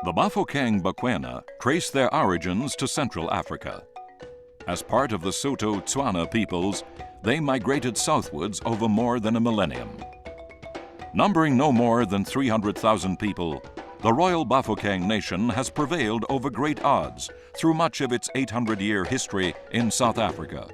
The Bafokeng Bakwena trace their origins to Central Africa. As part of the Sotho-Tswana peoples, they migrated southwards over more than a millennium. Numbering no more than 300,000 people, the Royal Bafokeng Nation has prevailed over great odds through much of its 800-year history in South Africa.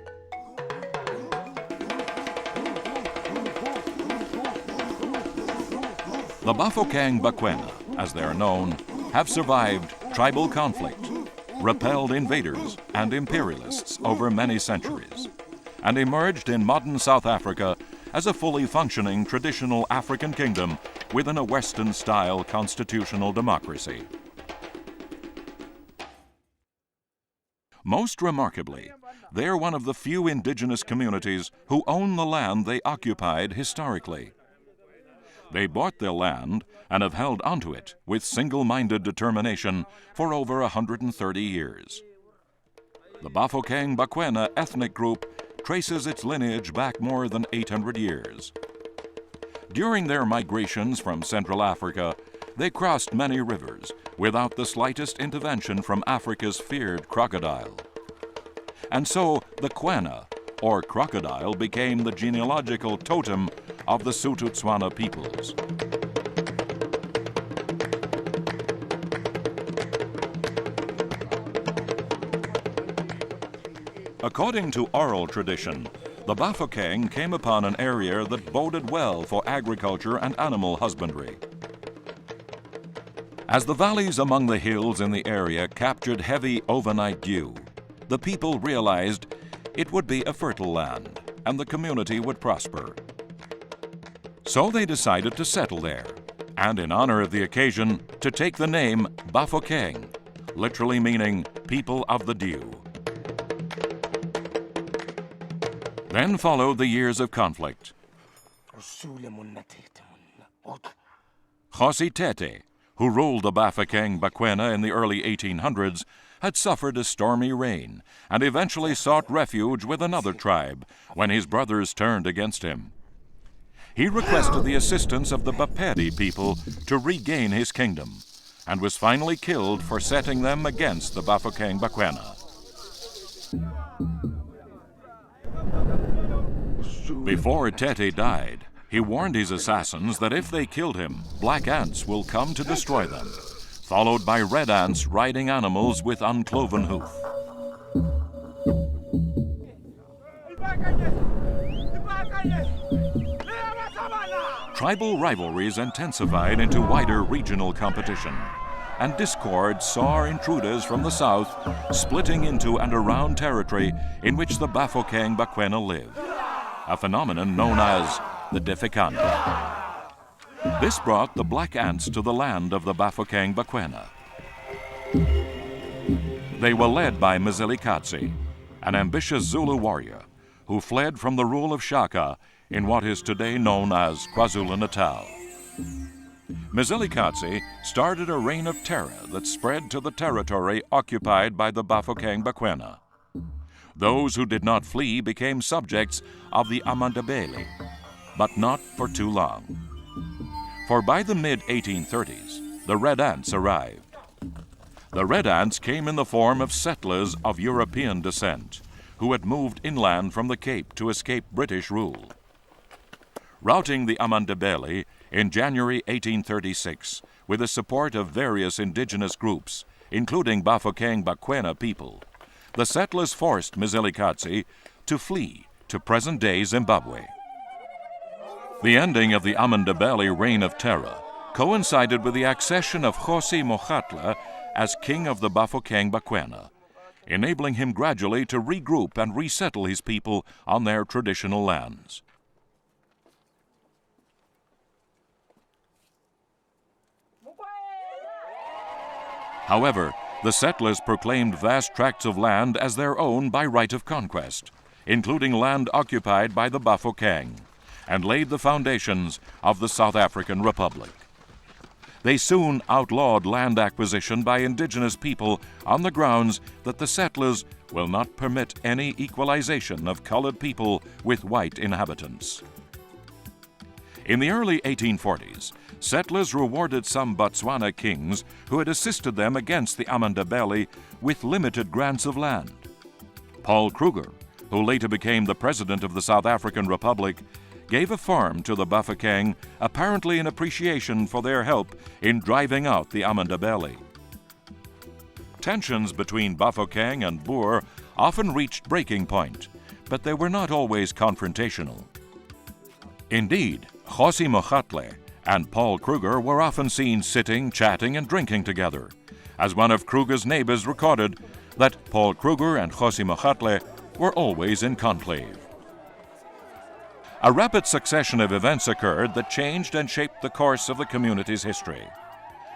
The Bafokeng Bakwena, as they are known, have survived tribal conflict, repelled invaders and imperialists over many centuries, and emerged in modern South Africa as a fully functioning traditional African kingdom within a Western-style constitutional democracy. Most remarkably, they are one of the few indigenous communities who own the land they occupied historically. They bought their land and have held onto it with single-minded determination for over 130 years. The Bafokeng Bakwena ethnic group traces its lineage back more than 800 years. During their migrations from Central Africa, they crossed many rivers without the slightest intervention from Africa's feared crocodile. And so the Kwena, or crocodile, became the genealogical totem of the Sotho-Tswana peoples. According to oral tradition, the Bafokeng came upon an area that boded well for agriculture and animal husbandry. As the valleys among the hills in the area captured heavy overnight dew, the people realized it would be a fertile land and the community would prosper. So they decided to settle there, and in honor of the occasion, to take the name Bafokeng, literally meaning people of the dew. Then followed the years of conflict. Kgosi Tete, who ruled the Bafokeng Bakwena in the early 1800s, had suffered a stormy reign and eventually sought refuge with another tribe when his brothers turned against him. He requested the assistance of the Bapedi people to regain his kingdom and was finally killed for setting them against the Bafokeng Bakwena. Before Tete died, he warned his assassins that if they killed him, black ants will come to destroy them, followed by red ants riding animals with uncloven hoof. Tribal rivalries intensified into wider regional competition, and discord saw intruders from the south splitting into and around territory in which the Bafokeng Bakwena lived, a phenomenon known as the Defikanda. This brought the black ants to the land of the Bafokeng Bakwena. They were led by Mzilikatsi, an ambitious Zulu warrior who fled from the rule of Shaka in what is today known as KwaZulu-Natal. Mzilikatsi started a reign of terror that spread to the territory occupied by the Bafokeng Bakwena. Those who did not flee became subjects of the Amandebele, but not for too long. For by the mid-1830s, the Red Ants arrived. The Red Ants came in the form of settlers of European descent who had moved inland from the Cape to escape British rule. Routing the Amandebele in January 1836 with the support of various indigenous groups, including Bafokeng Bakwena people, the settlers forced Mzilikatsi to flee to present-day Zimbabwe. The ending of the Amandebele reign of terror coincided with the accession of Kgosi Mokgatla as king of the Bafokeng Bakwena, enabling him gradually to regroup and resettle his people on their traditional lands. However, the settlers proclaimed vast tracts of land as their own by right of conquest, including land occupied by the Bafokeng, and laid the foundations of the South African Republic. They soon outlawed land acquisition by indigenous people on the grounds that the settlers will not permit any equalization of colored people with white inhabitants. In the early 1840s, settlers rewarded some Botswana kings who had assisted them against the Amandabele with limited grants of land. Paul Kruger, who later became the president of the South African Republic, gave a farm to the Bafokeng, apparently in appreciation for their help in driving out the Amandabele. Tensions between Bafokeng and Boer often reached breaking point, but they were not always confrontational. Indeed, Kgosi Mogatle and Paul Kruger were often seen sitting, chatting, and drinking together, as one of Kruger's neighbors recorded that Paul Kruger and Kgosi Mogatle were always in conclave. A rapid succession of events occurred that changed and shaped the course of the community's history.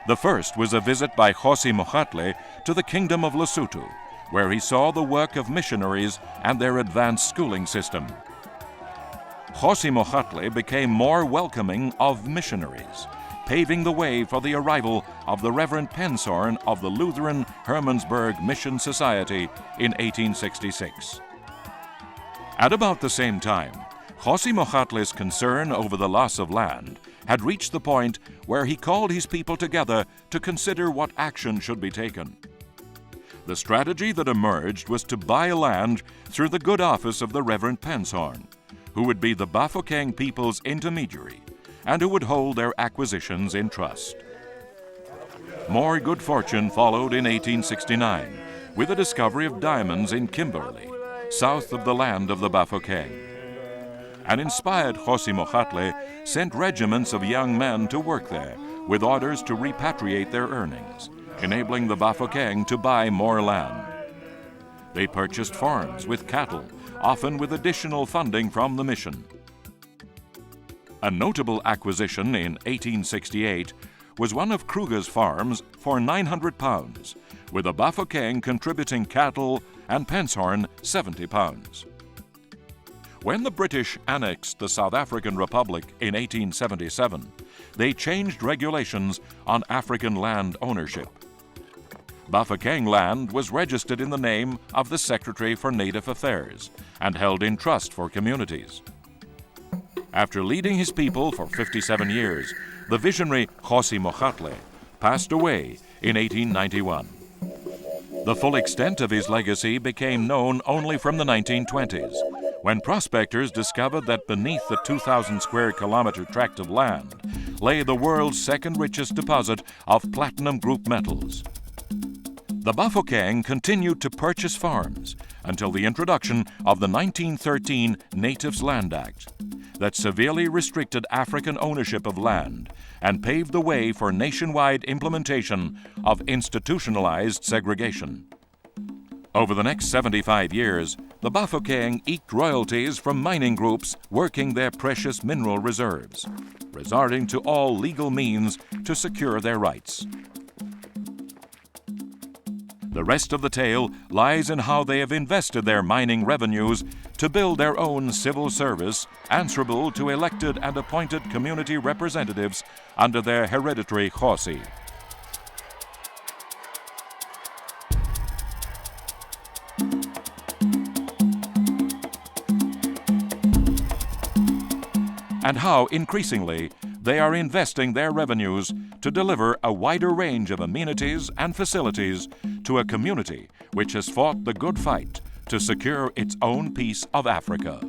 The first was a visit by Kgosi Mogatle to the Kingdom of Lesotho, where he saw the work of missionaries and their advanced schooling system. Kgosi Mogatle became more welcoming of missionaries, paving the way for the arrival of the Reverend Penshorn of the Lutheran Hermannsburg Mission Society in 1866. At about the same time, Kgosi Mogatle's concern over the loss of land had reached the point where he called his people together to consider what action should be taken. The strategy that emerged was to buy land through the good office of the Reverend Penshorn, who would be the Bafokeng people's intermediary and who would hold their acquisitions in trust. More good fortune followed in 1869 with the discovery of diamonds in Kimberley, south of the land of the Bafokeng. An inspired Kgosi Mogatle sent regiments of young men to work there with orders to repatriate their earnings, enabling the Bafokeng to buy more land. They purchased farms with cattle, often with additional funding from the mission. A notable acquisition in 1868 was one of Kruger's farms for £900, with the Bafokeng contributing cattle and Penshorn £70. When the British annexed the South African Republic in 1877, they changed regulations on African land ownership. Bafokeng land was registered in the name of the Secretary for Native Affairs and held in trust for communities. After leading his people for 57 years, the visionary Kgosi Mogatle passed away in 1891. The full extent of his legacy became known only from the 1920s, when prospectors discovered that beneath the 2,000 square kilometer tract of land lay the world's second richest deposit of platinum group metals. The Bafokeng continued to purchase farms until the introduction of the 1913 Natives Land Act that severely restricted African ownership of land and paved the way for nationwide implementation of institutionalized segregation. Over the next 75 years, the Bafokeng eked royalties from mining groups working their precious mineral reserves, resorting to all legal means to secure their rights. The rest of the tale lies in how they have invested their mining revenues to build their own civil service answerable to elected and appointed community representatives under their hereditary Kgosi. And how, increasingly, they are investing their revenues to deliver a wider range of amenities and facilities to a community which has fought the good fight to secure its own piece of Africa.